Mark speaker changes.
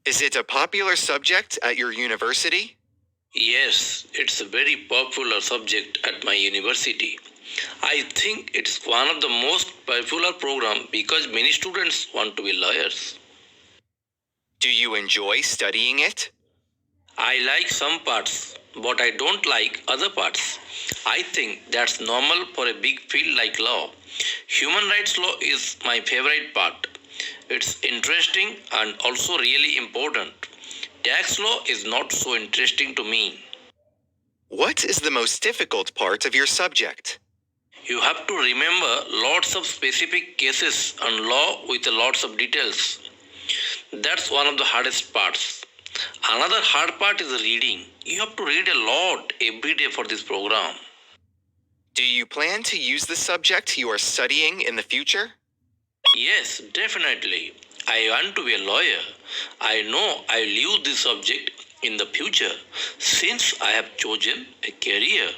Speaker 1: Is it a popular subject at your university?
Speaker 2: Yes, it's a very popular subject at my university. I think it's one of the most popular program because many students want to be lawyers.
Speaker 1: Do you enjoy studying it?
Speaker 2: I like some parts, but I don't like other parts. I think that's normal for a big field like law. Human rights law is my favorite part. It's interesting and also really important. Tax law is not so interesting to me.
Speaker 1: What is the most difficult part of your subject?
Speaker 2: You have to remember lots of specific cases and law with lots of details. That's one of the hardest parts. Another hard part is reading. You have to read a lot every day for this program.
Speaker 1: Do you plan to use the subject you are studying in the future?
Speaker 2: Yes, definitely. I want to be a lawyer. I know I'll use this subject in the future since I have chosen a career.